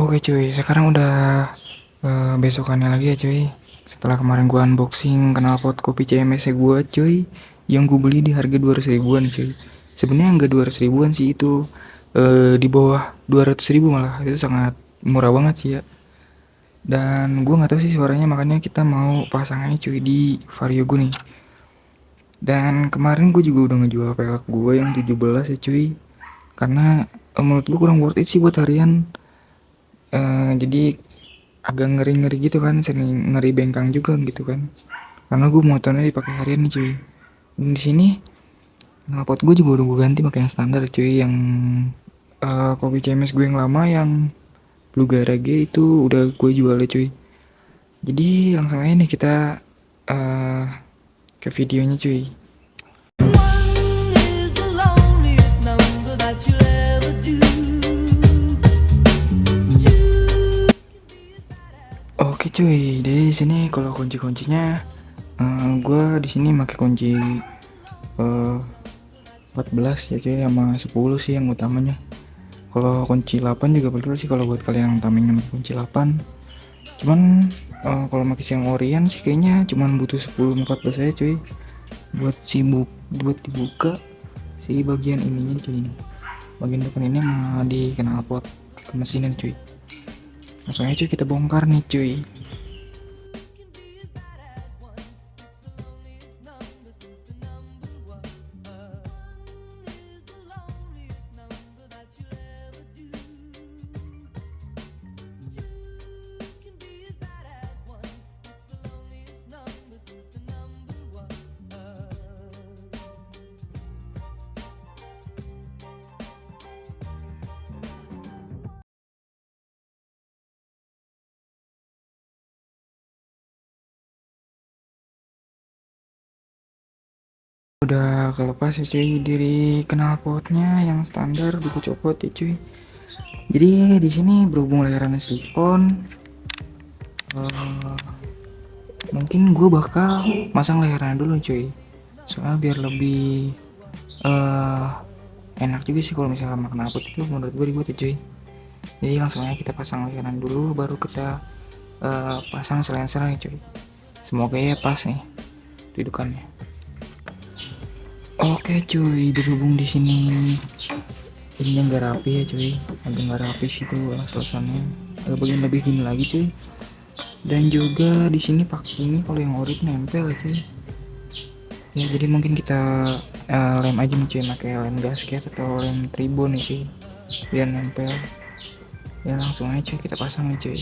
Oke cuy, sekarang udah besokannya lagi ya cuy. Setelah kemarin gua unboxing knalpot kopi CMS gua cuy, yang gue beli di harga 200 ribuan cuy. Sebenarnya enggak 200 ribuan sih itu, di bawah 200 ribu malah. Itu sangat murah banget sih ya. Dan gua nggak tahu sih suaranya, makanya kita mau pasangannya cuy di Vario gue nih. Dan kemarin gue juga udah ngejual pelek gue yang 17 ya cuy. Karena menurut gue kurang worth it sih buat harian. Jadi agak ngeri-ngeri gitu kan, sering ngeri bengkang juga gitu kan. Karena gue motornya dipakai harian nih cuy. Dan di sini knalpot gue juga udah gue ganti pakai yang standar cuy, yang kopi CMS gue yang lama yang Blue Garage itu udah gue jual ya cuy. Jadi langsung aja nih kita uh, ke videonya cuy. Oke cuy, dari sini kalau kunci-kuncinya, gue di sini pakai kunci 14 ya cuy, sama 10 sih yang utamanya. Kalau kunci 8 juga perlu sih kalau buat kalian yang tamengnya pakai kunci 8. Cuman kalau pakai yang Orient sih kayaknya cuman butuh 10 14 aja cuy. Buat buat dibuka si bagian ininya cuy ini. Bagian depan ini mah di knalpot ke mesinnya cuy. Langsung aja cuy kita bongkar nih cuy. Udah kelepas ya cuy dari knalpotnya yang standar buku copot ya cuy. Jadi di sini berhubung layarnya silikon, mungkin gue bakal masang layarnya dulu cuy. Soalnya biar lebih eh enak juga sih kalau misalnya sama knalpot itu, menurut gue ribet ya cuy. Jadi langsung aja kita pasang layarnya dulu, baru kita pasang silencernya cuy. Semoga ya pas nih dudukannya. Oke cuy, berhubung di sini ininya nggak rapi ya cuy, agak nggak rapi sih tuh suasananya, agak bagian lebih gini lagi cuy. Dan juga di sini pakai ini kalau yang ori nempel ya cuy. Ya jadi mungkin kita lem aja nih cuy, pakai lem gasket atau lem tribon nih cuy, biar nempel. Ya langsung aja cuy kita pasang nih cuy.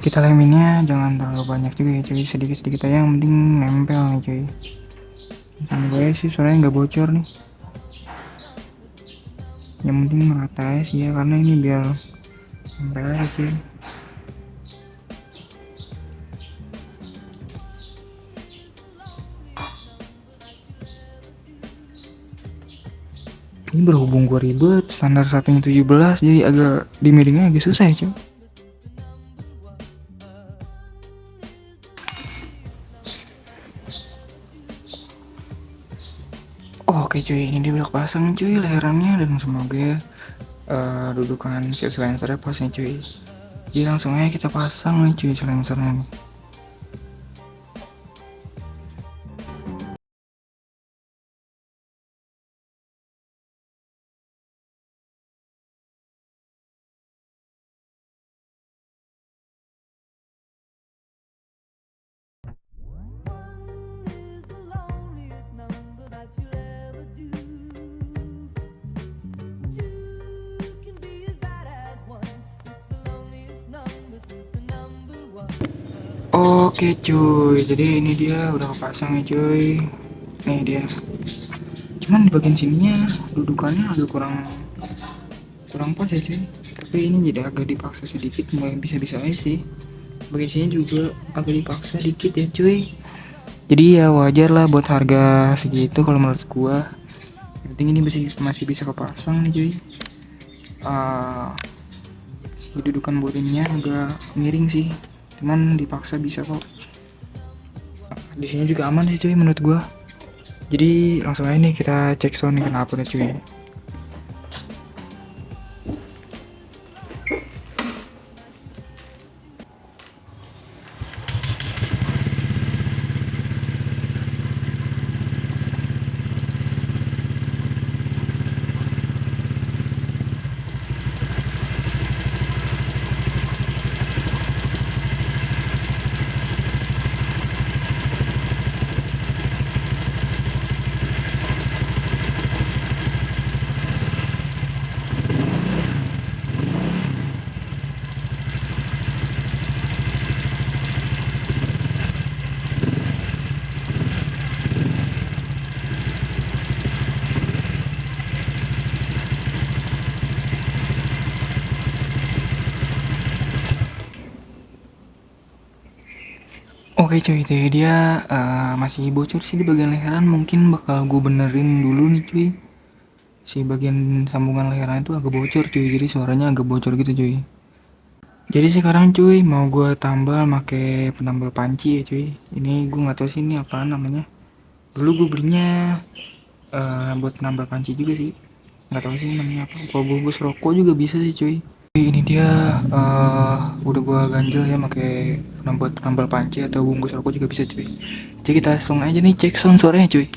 Kita leminnya jangan terlalu banyak juga ya cuy, sedikit-sedikit aja yang penting nempel nih cuy. Sama gue sih suaranya nggak bocor nih, yang penting merata aja sih ya, karena ini biar nempel aja cuy. Ini berhubung gue ribet, standar satunya 17, jadi agak dimiringnya agak susah ya cuy. Oke cuy, ini dia udah pasang cuy layarnya, dan semoga dudukan si silencernya pas nih cuy. Jadi langsung aja kita pasang nih cuy silencernya nih. Oke cuy, jadi ini dia udah kepasang ya cuy. Nih dia. Cuman di bagian sininya dudukannya agak kurang kurang pas ya cuy. Tapi ini jadi agak dipaksa sedikit, mulai bisa-bisa aja sih. Bagian sini juga agak dipaksa dikit ya cuy. Jadi ya wajar lah buat harga segitu kalau menurut gua. Yang penting ini masih bisa kepasang nih cuy. uh, si dudukan bodinya agak miring sih, cuman dipaksa bisa kok. Di sini juga aman sih cuy menurut gua. Jadi langsung aja nih kita cek sound nih kenapa nih cuy. Oke cuy, itu dia masih bocor sih di bagian leheran, mungkin bakal gue benerin dulu nih cuy. Si bagian sambungan leheran itu agak bocor cuy, jadi suaranya agak bocor gitu cuy. Jadi sekarang cuy mau gue tambal pakai penambal panci ya cuy. Ini gue nggak tahu sih ini apa namanya. Dulu gue belinya buat penambal panci juga sih. Nggak tahu sih namanya apa. Kalau bungkus rokok juga bisa sih cuy. Ini dia udah gua ganjel ya pakai penambal panci atau bungkus rokok juga bisa cuy. Jadi kita langsung aja nih cek sound suaranya cuy.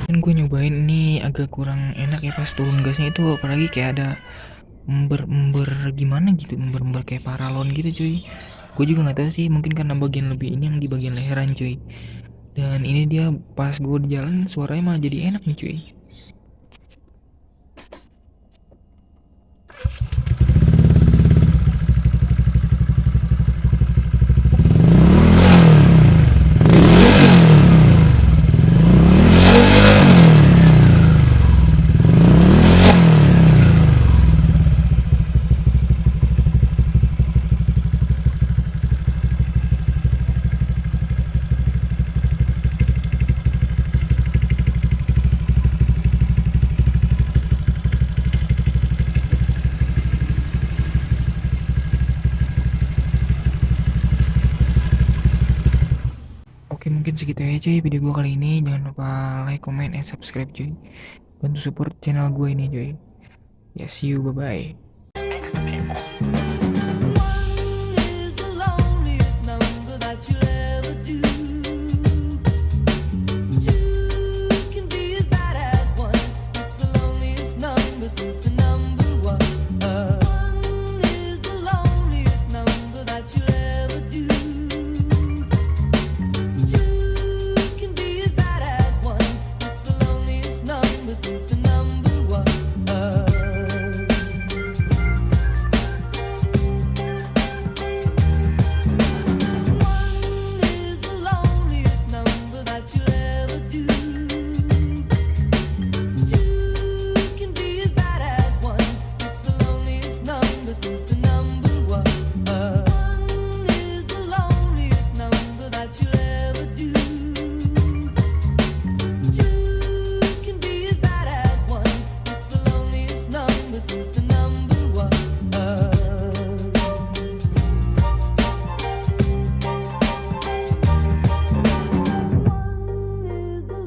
Kan gue nyobain ini agak kurang enak ya pas turun gasnya itu, apalagi kayak ada ember-ember gimana gitu, ember-ember kayak paralon gitu cuy. Gue juga nggak tahu sih, mungkin karena bagian lebih ini yang di bagian leheran cuy. Dan ini dia pas gue di jalan suaranya malah jadi enak nih cuy. Oke mungkin segitu aja cuy video gue kali ini. Jangan lupa like, comment, and subscribe cuy. Bantu support channel gue ini cuy. Ya see you, bye bye.